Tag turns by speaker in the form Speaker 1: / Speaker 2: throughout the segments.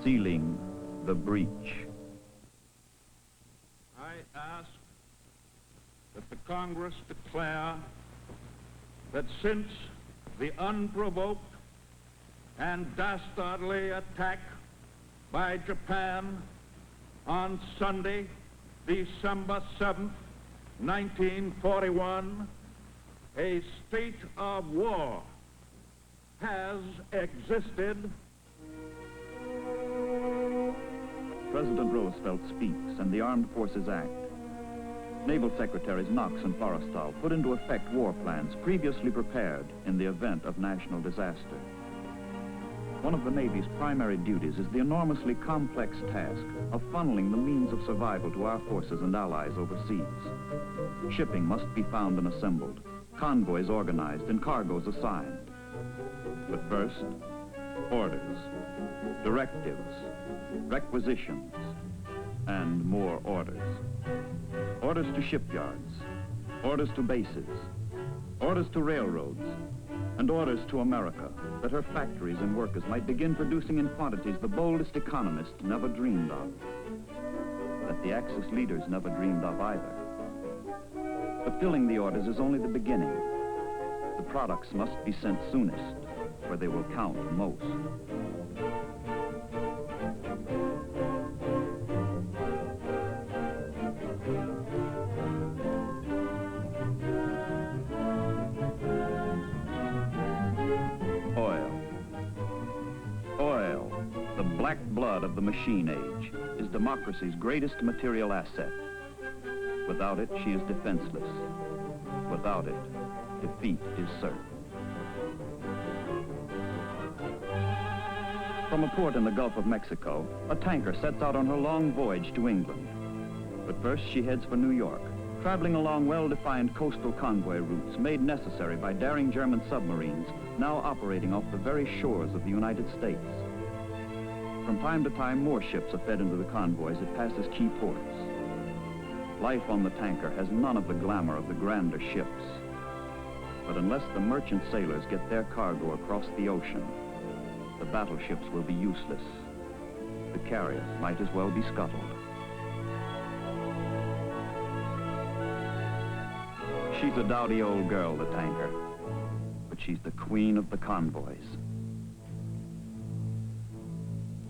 Speaker 1: Sealing the breach.
Speaker 2: I ask that the Congress declare that since the unprovoked and dastardly attack by Japan on Sunday, December 7th, 1941, a state of war has existed.
Speaker 1: President Roosevelt speaks, and the Armed Forces act. Naval Secretaries Knox and Forrestal put into effect war plans previously prepared in the event of national disaster. One of the Navy's primary duties is the enormously complex task of funneling the means of survival to our forces and allies overseas. Shipping must be found and assembled, convoys organized, and cargoes assigned. But first, orders, directives, requisitions, and more orders. Orders to shipyards, orders to bases, orders to railroads, and orders to America that her factories and workers might begin producing in quantities the boldest economists never dreamed of, that the Axis leaders never dreamed of either. Fulfilling the orders is only the beginning. The products must be sent soonest, where they will count most. Black blood of the machine age is democracy's greatest material asset. Without it, she is defenseless. Without it, defeat is certain. From a port in the Gulf of Mexico, a tanker sets out on her long voyage to England. But first, she heads for New York, traveling along well-defined coastal convoy routes made necessary by daring German submarines now operating off the very shores of the United States. From time to time, more ships are fed into the convoys it passes key ports. Life on the tanker has none of the glamour of the grander ships. But unless the merchant sailors get their cargo across the ocean, the battleships will be useless. The carriers might as well be scuttled. She's a dowdy old girl, the tanker, but she's the queen of the convoys.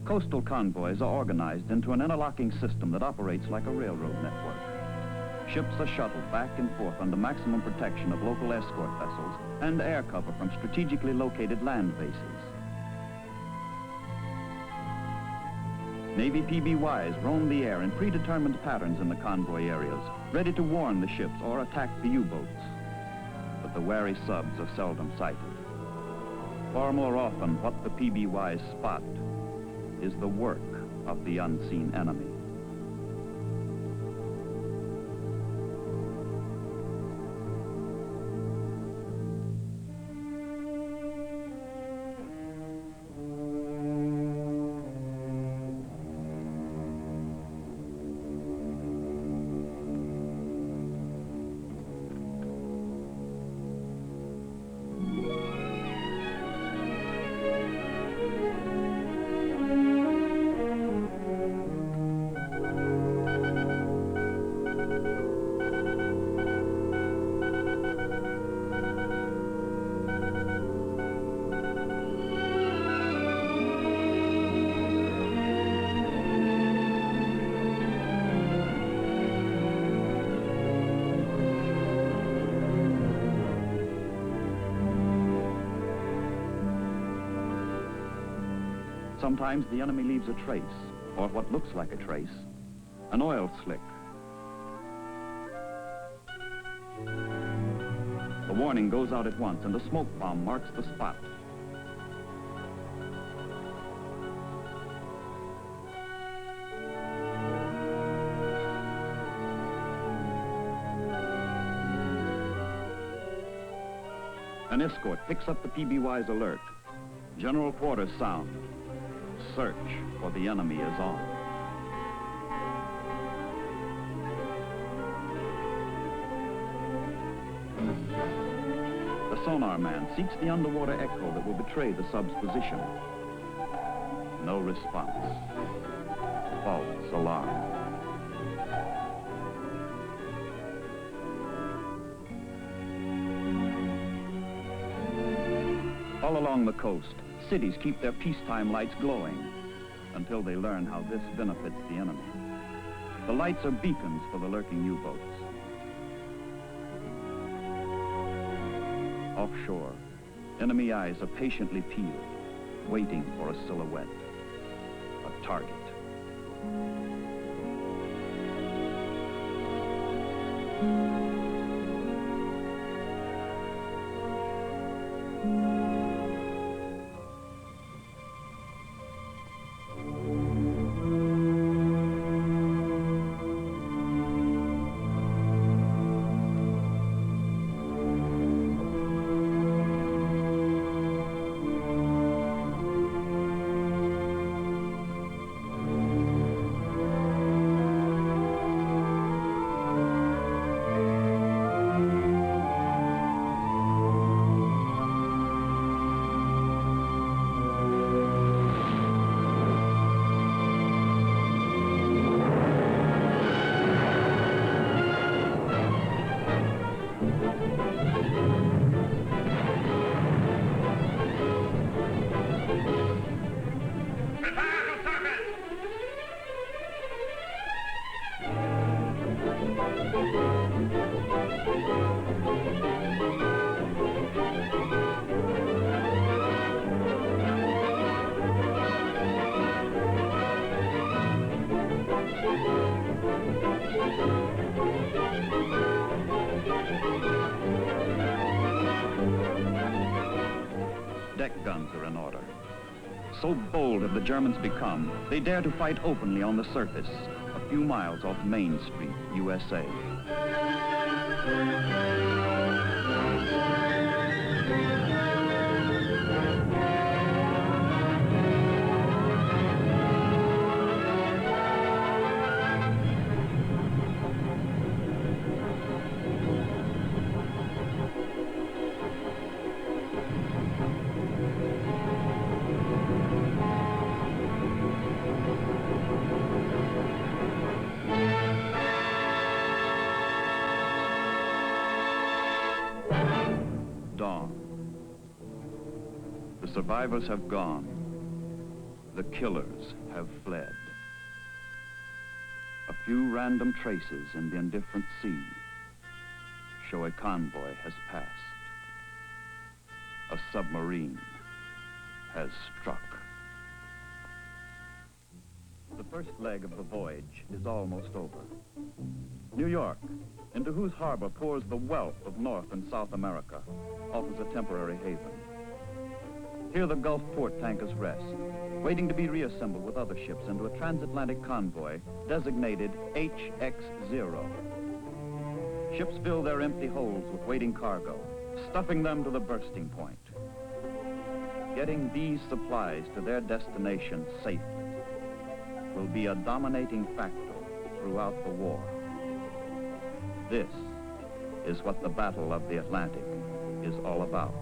Speaker 1: Coastal convoys are organized into an interlocking system that operates like a railroad network. Ships are shuttled back and forth under maximum protection of local escort vessels and air cover from strategically located land bases. Navy PBYs roam the air in predetermined patterns in the convoy areas, ready to warn the ships or attack the U-boats. But the wary subs are seldom sighted. Far more often, what the PBYs spot is the work of the unseen enemy. Sometimes the enemy leaves a trace, or what looks like a trace, an oil slick. The warning goes out at once, and a smoke bomb marks the spot. An escort picks up the PBY's alert. General quarters sound. Search for the enemy is on. The sonar man seeks the underwater echo that will betray the sub's position. No response. False alarm. All along the coast, cities keep their peacetime lights glowing until they learn how this benefits the enemy. The lights are beacons for the lurking U-boats. Offshore, enemy eyes are patiently peeled, waiting for a silhouette, a target. Deck guns are in order. So bold have the Germans become, they dare to fight openly on the surface, a few miles off Main Street, USA. Dawn. The survivors have gone. The killers have fled. A few random traces in the indifferent sea show a convoy has passed. A submarine has struck. The first leg of the voyage is almost over. New York, into whose harbor pours the wealth of North and South America, offers a temporary haven. Here the Gulf port tankers rest, waiting to be reassembled with other ships into a transatlantic convoy designated HX-0. Ships fill their empty holds with waiting cargo, stuffing them to the bursting point. Getting these supplies to their destination safely will be a dominating factor throughout the war. This is what the Battle of the Atlantic is all about.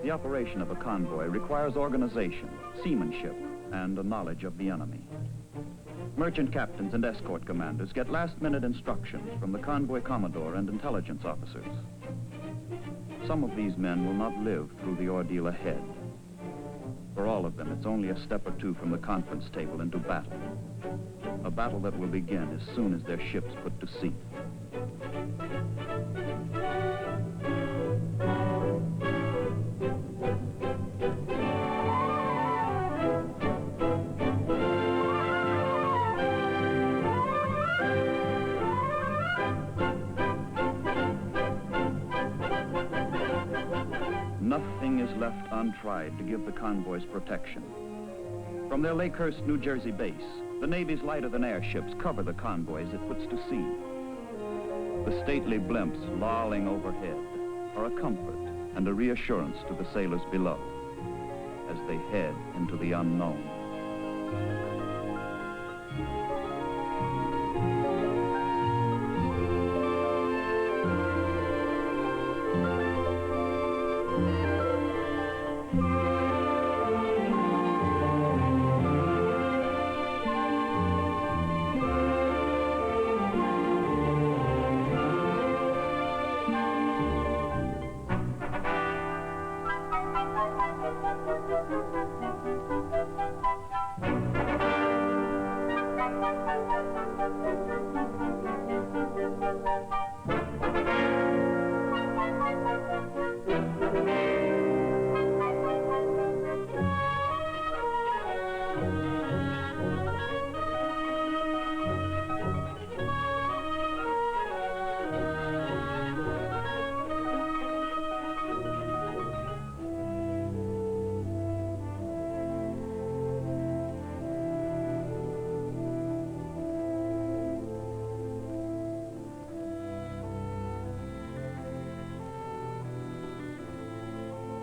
Speaker 1: The operation of a convoy requires organization, seamanship, and a knowledge of the enemy. Merchant captains and escort commanders get last-minute instructions from the convoy commodore and intelligence officers. Some of these men will not live through the ordeal ahead. For all of them, it's only a step or two from the conference table into battle. A battle that will begin as soon as their ships put to sea. Nothing is left untried to give the convoys protection. From their Lakehurst, New Jersey base, the Navy's lighter-than-air ships cover the convoys it puts to sea. The stately blimps lolling overhead are a comfort and a reassurance to the sailors below as they head into the unknown.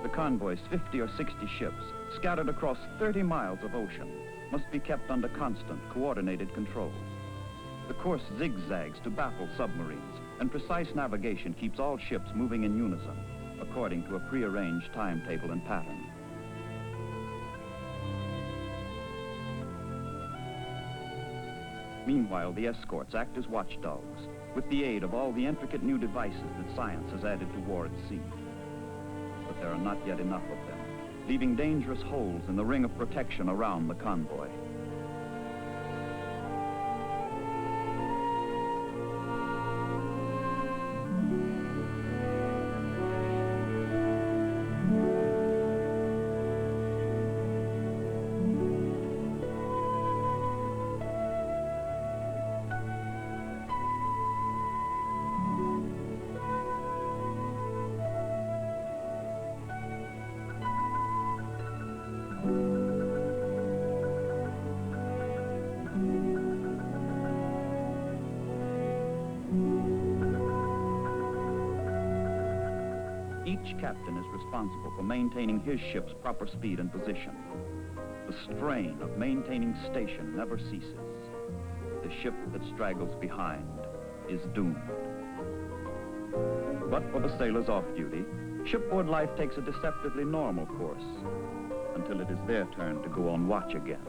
Speaker 1: The convoys, 50 or 60 ships, scattered across 30 miles of ocean, must be kept under constant, coordinated control. The course zigzags to baffle submarines, and precise navigation keeps all ships moving in unison, according to a prearranged timetable and pattern. Meanwhile, the escorts act as watchdogs, with the aid of all the intricate new devices that science has added to war at sea. But there are not yet enough of them, leaving dangerous holes in the ring of protection around the convoy. Each captain is responsible for maintaining his ship's proper speed and position. The strain of maintaining station never ceases. The ship that straggles behind is doomed. But for the sailors off duty, shipboard life takes a deceptively normal course until it is their turn to go on watch again.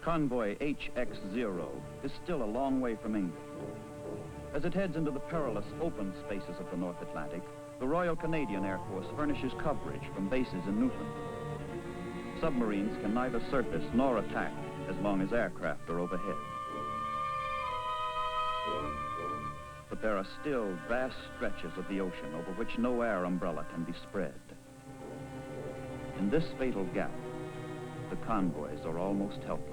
Speaker 1: Convoy HX0 is still a long way from England. As it heads into the perilous open spaces of the North Atlantic, the Royal Canadian Air Force furnishes coverage from bases in Newfoundland. Submarines can neither surface nor attack as long as aircraft are overhead. But there are still vast stretches of the ocean over which no air umbrella can be spread. In this fatal gap, the convoys are almost helpless.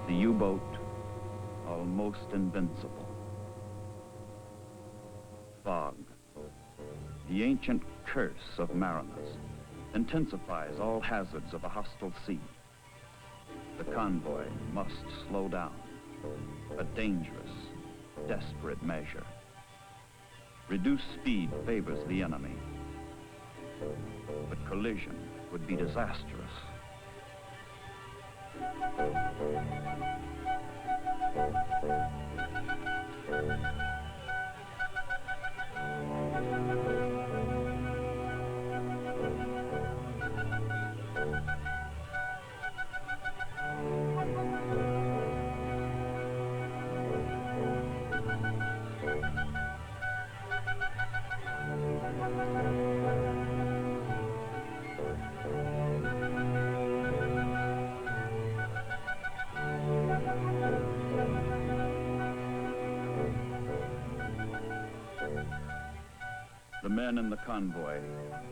Speaker 1: The U-boat, almost invincible. Fog, the ancient curse of mariners, intensifies all hazards of a hostile sea. The convoy must slow down, a dangerous, desperate measure. Reduced speed favors the enemy, but collision would be disastrous. Men in the convoy,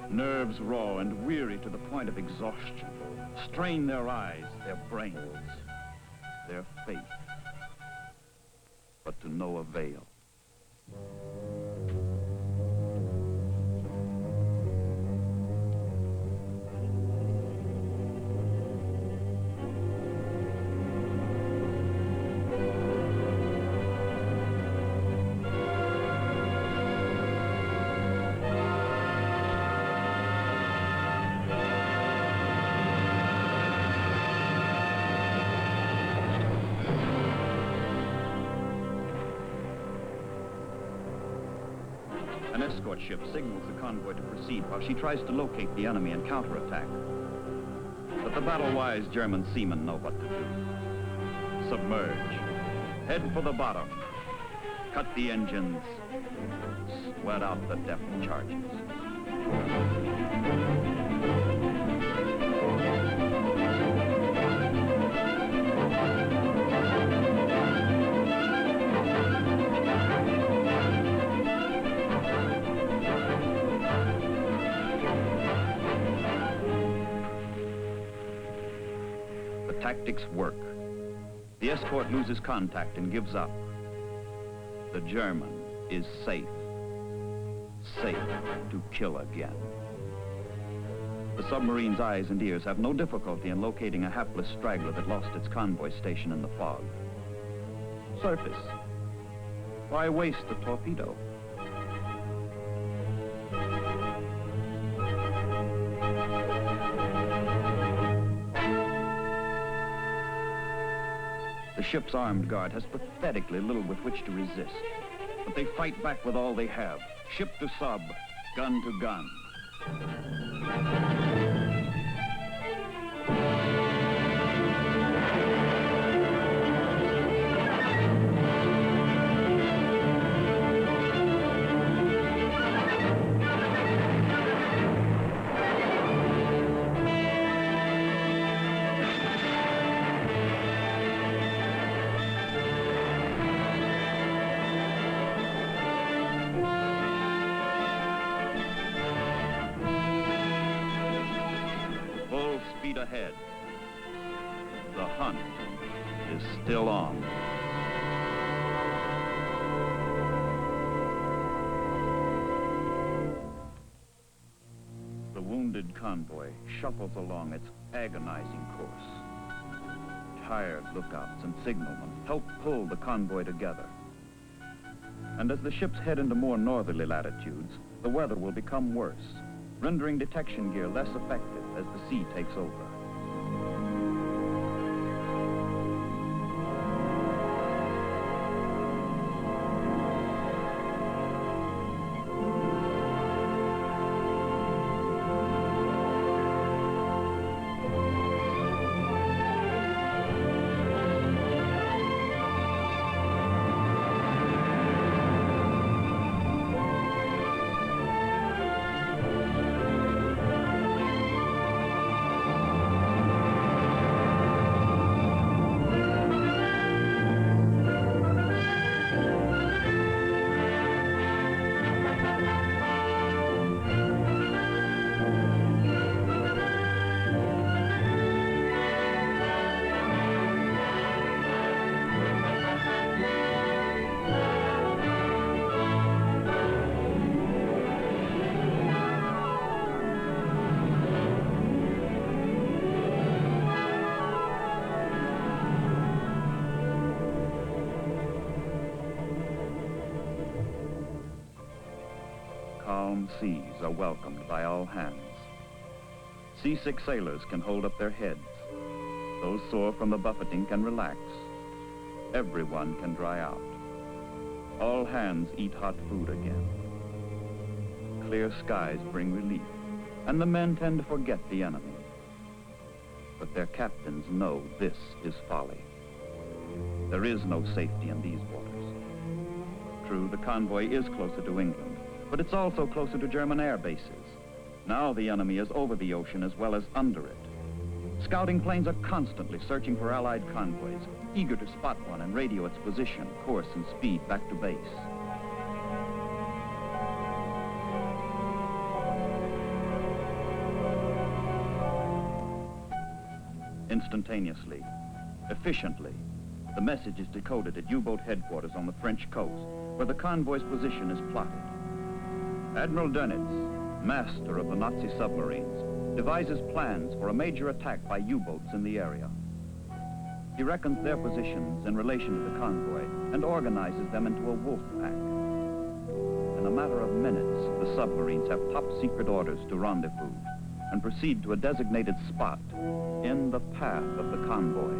Speaker 1: nerves raw and weary to the point of exhaustion, strain their eyes, their brains, their faith, but to no avail. An escort ship signals the convoy to proceed while she tries to locate the enemy and counterattack. But the battle-wise German seamen know what to do. Submerge. Head for the bottom. Cut the engines. Sweat out the depth charges. Tactics work. The escort loses contact and gives up. The German is safe. Safe to kill again. The submarine's eyes and ears have no difficulty in locating a hapless straggler that lost its convoy station in the fog. Surface. Why waste a torpedo? The ship's armed guard has pathetically little with which to resist. But they fight back with all they have, ship to sub, gun to gun. Ahead. The hunt is still on. The wounded convoy shuffles along its agonizing course. Tired lookouts and signalmen help pull the convoy together. And as the ships head into more northerly latitudes, the weather will become worse, rendering detection gear less effective as the sea takes over. Calm seas are welcomed by all hands. Seasick sailors can hold up their heads. Those sore from the buffeting can relax. Everyone can dry out. All hands eat hot food again. Clear skies bring relief, and the men tend to forget the enemy. But their captains know this is folly. There is no safety in these waters. True, the convoy is closer to England, but it's also closer to German air bases. Now the enemy is over the ocean as well as under it. Scouting planes are constantly searching for Allied convoys, eager to spot one and radio its position, course, and speed back to base. Instantaneously, efficiently, the message is decoded at U-boat headquarters on the French coast, where the convoy's position is plotted. Admiral Dönitz, master of the Nazi submarines, devises plans for a major attack by U-boats in the area. He reckons their positions in relation to the convoy and organizes them into a wolf pack. In a matter of minutes, the submarines have top-secret orders to rendezvous and proceed to a designated spot in the path of the convoy.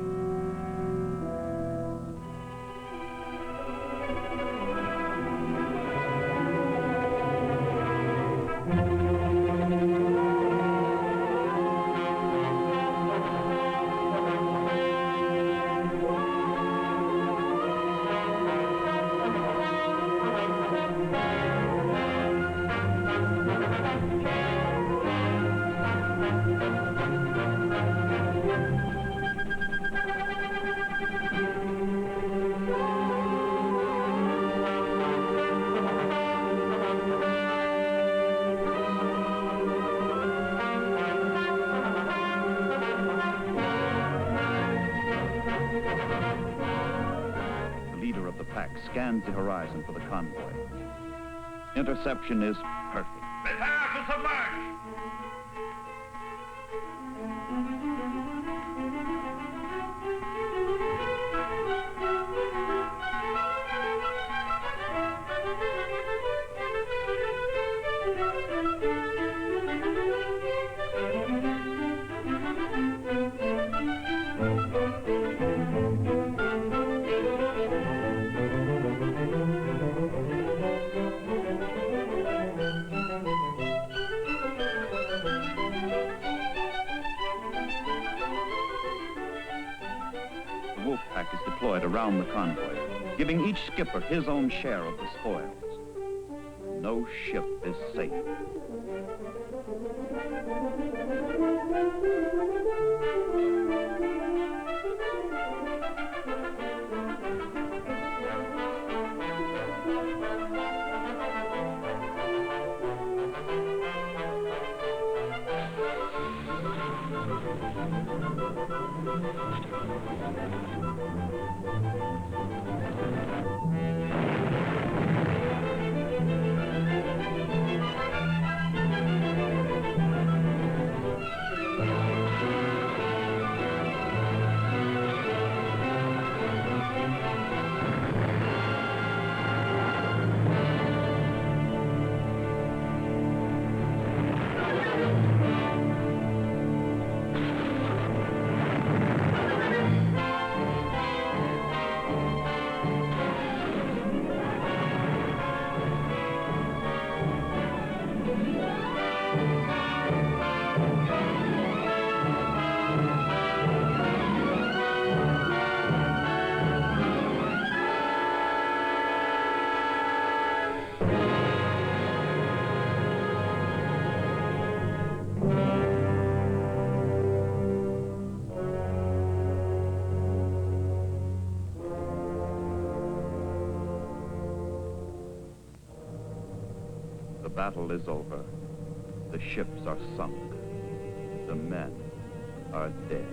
Speaker 1: Scans the horizon for the convoy. Interception is perfect.
Speaker 3: Prepare to submerge!
Speaker 1: Wolfpack is deployed around the convoy, giving each skipper his own share of the spoils. No ship is safe. The battle is over. The ships are sunk. The men are dead.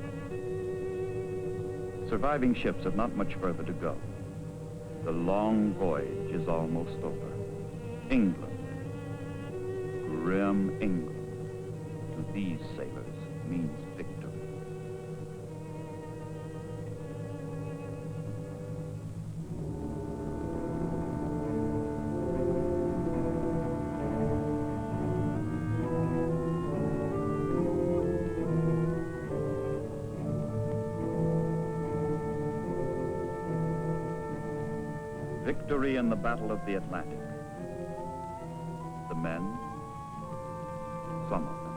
Speaker 1: Surviving ships have not much further to go. The long voyage is almost over. England, grim England, to these sailors means victory. Victory in the Battle of the Atlantic. The men, some of them.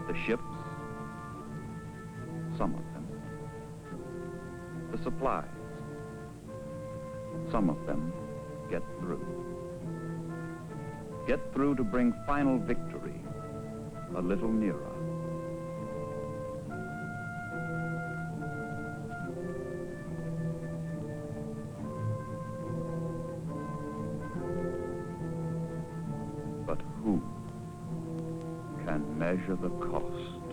Speaker 1: The ships, some of them. The supplies, some of them get through. Get through to bring final victory a little nearer. But who can measure the cost?